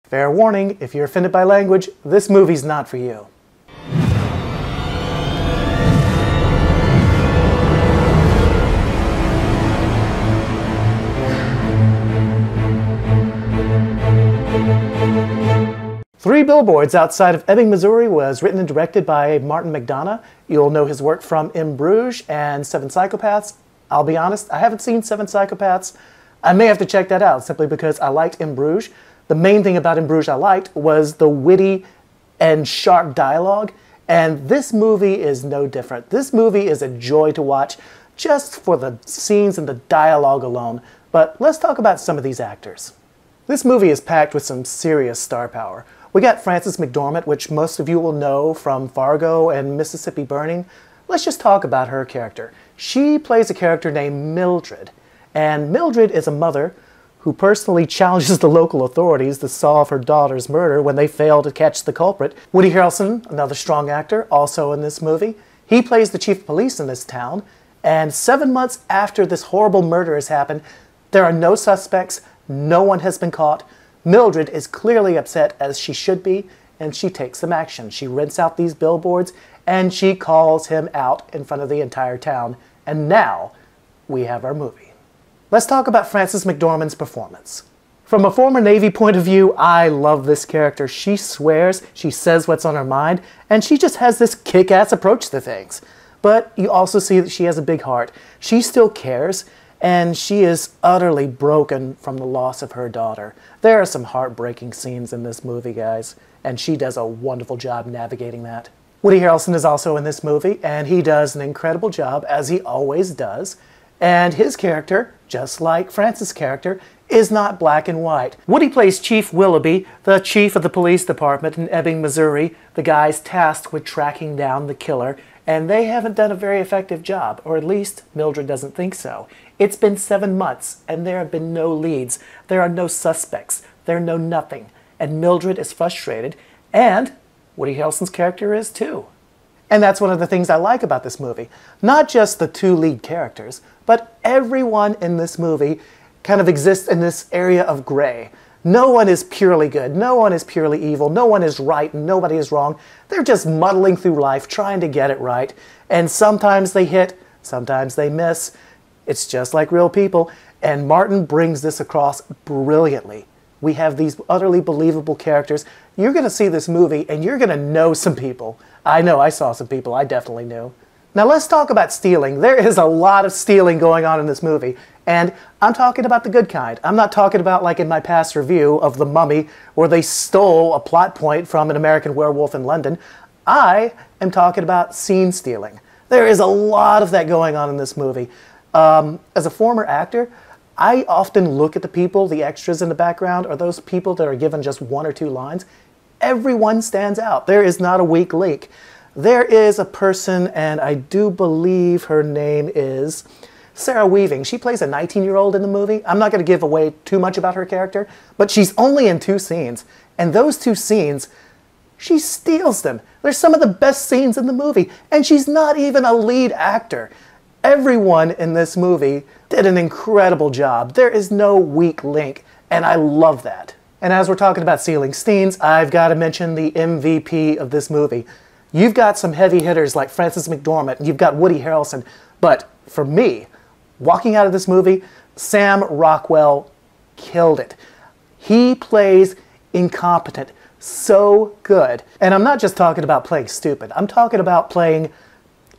Fair warning, if you're offended by language, this movie's not for you. Three Billboards Outside of Ebbing, Missouri was written and directed by Martin McDonagh. You'll know his work from In Bruges and Seven Psychopaths. I'll be honest, I haven't seen Seven Psychopaths. I may have to check that out simply because I liked In Bruges. The main thing about In Bruges I liked was the witty and sharp dialogue, and this movie is no different. This movie is a joy to watch just for the scenes and the dialogue alone. But let's talk about some of these actors. This movie is packed with some serious star power. We got Frances McDormand, which most of you will know from Fargo and Mississippi Burning. Let's just talk about her character. She plays a character named Mildred, and Mildred is a mother who personally challenges the local authorities to solve her daughter's murder when they fail to catch the culprit. Woody Harrelson, another strong actor, also in this movie. He plays the chief of police in this town, and 7 months after this horrible murder has happened, there are no suspects, no one has been caught. Mildred is clearly upset, as she should be, and she takes some action. She rents out these billboards, and she calls him out in front of the entire town. And now, we have our movie. Let's talk about Frances McDormand's performance. From a former Navy point of view, I love this character. She swears, she says what's on her mind, and she just has this kick-ass approach to things. But you also see that she has a big heart. She still cares, and she is utterly broken from the loss of her daughter. There are some heartbreaking scenes in this movie, guys, and she does a wonderful job navigating that. Woody Harrelson is also in this movie, and he does an incredible job, as he always does. And his character, just like Frances' character, is not black and white. Woody plays Chief Willoughby, the chief of the police department in Ebbing, Missouri, the guys tasked with tracking down the killer, and they haven't done a very effective job, or at least Mildred doesn't think so. It's been 7 months, and there have been no leads. There are no suspects. There are no nothing. And Mildred is frustrated, and Woody Harrelson's character is too. And that's one of the things I like about this movie. Not just the two lead characters, but everyone in this movie kind of exists in this area of gray. No one is purely good, no one is purely evil, no one is right and nobody is wrong. They're just muddling through life trying to get it right. And sometimes they hit, sometimes they miss. It's just like real people. And Martin brings this across brilliantly. We have these utterly believable characters. You're going to see this movie and you're going to know some people. I know I saw some people I definitely knew. Now let's talk about stealing. There is a lot of stealing going on in this movie. And I'm talking about the good kind. I'm not talking about like in my past review of The Mummy where they stole a plot point from An American Werewolf in London. I am talking about scene stealing. There is a lot of that going on in this movie. As a former actor, I often look at the people, the extras in the background, or those people that are given just 1 or 2 lines. Everyone stands out. There is not a weak link. There is a person, and I do believe her name is Sarah Weaving. She plays a 19-year-old in the movie. I'm not going to give away too much about her character, but she's only in 2 scenes. And those 2 scenes, she steals them. They're some of the best scenes in the movie, and she's not even a lead actor. Everyone in this movie did an incredible job. There is no weak link, and I love that. And as we're talking about stealing scenes, I've got to mention the MVP of this movie. You've got some heavy hitters like Frances McDormand, and you've got Woody Harrelson, but for me, walking out of this movie, Sam Rockwell killed it. He plays incompetent so good. And I'm not just talking about playing stupid. I'm talking about playing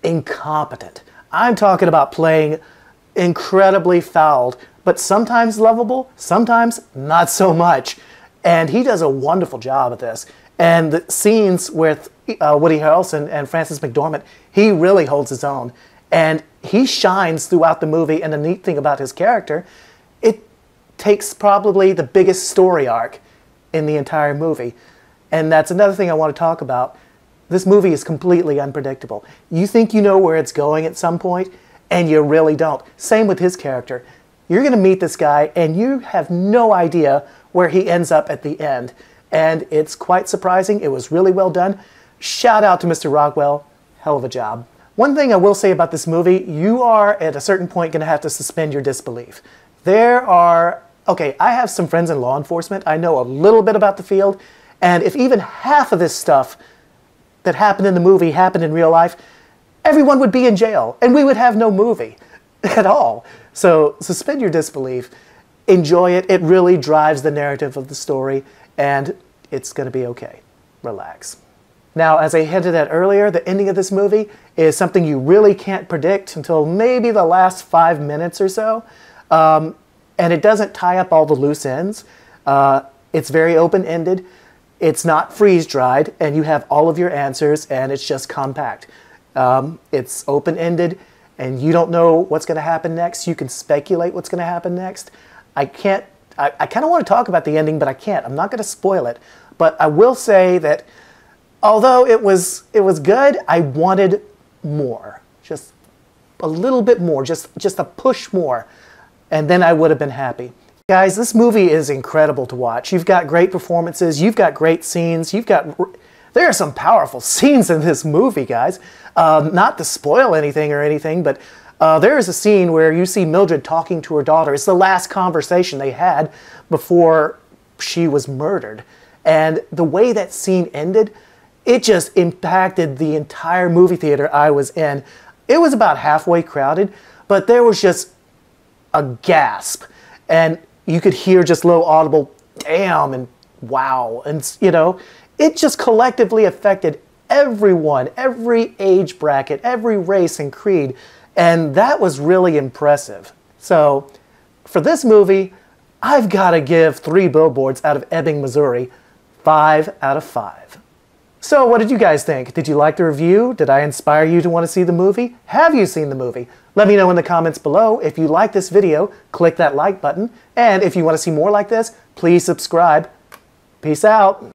incompetent. I'm talking about playing incredibly fouled, but sometimes lovable, sometimes not so much. And he does a wonderful job at this. And the scenes with Woody Harrelson and Frances McDormand, he really holds his own. And he shines throughout the movie, and the neat thing about his character, it takes probably the biggest story arc in the entire movie. And that's another thing I want to talk about. This movie is completely unpredictable. You think you know where it's going at some point, and you really don't. Same with his character. You're going to meet this guy, and you have no idea where he ends up at the end. And it's quite surprising. It was really well done. Shout out to Mr. Rockwell. Hell of a job. One thing I will say about this movie, you are at a certain point going to have to suspend your disbelief. There are okay, I have some friends in law enforcement. I know a little bit about the field. And if even half of this stuff that happened in the movie happened in real life, everyone would be in jail and we would have no movie at all. So suspend your disbelief. Enjoy it. It really drives the narrative of the story, and it's going to be okay. Relax. Now, as I hinted at earlier, the ending of this movie is something you really can't predict until maybe the last 5 minutes or so. And it doesn't tie up all the loose ends. It's very open-ended. It's not freeze-dried, and you have all of your answers, and it's just compact. It's open-ended, and you don't know what's going to happen next. You can speculate what's going to happen next. I kind of want to talk about the ending, but I can't. I'm not going to spoil it. But I will say that although it was good, I wanted more. Just a little bit more, just a push more, and then I would have been happy. Guys, this movie is incredible to watch. You've got great performances, you've got great scenes, there are some powerful scenes in this movie, guys. Not to spoil anything, but there is a scene where you see Mildred talking to her daughter. It's the last conversation they had before she was murdered. And the way that scene ended, it just impacted the entire movie theater I was in. It was about halfway crowded, but there was just a gasp. And you could hear just low audible, damn, and wow. And, you know, it just collectively affected everyone, every age bracket, every race and creed. And that was really impressive. So for this movie, I've got to give 3 billboards out of Ebbing, Missouri, 5 out of 5. So what did you guys think? Did you like the review? Did I inspire you to want to see the movie? Have you seen the movie? Let me know in the comments below. If you like this video, click that like button. And if you want to see more like this, please subscribe. Peace out.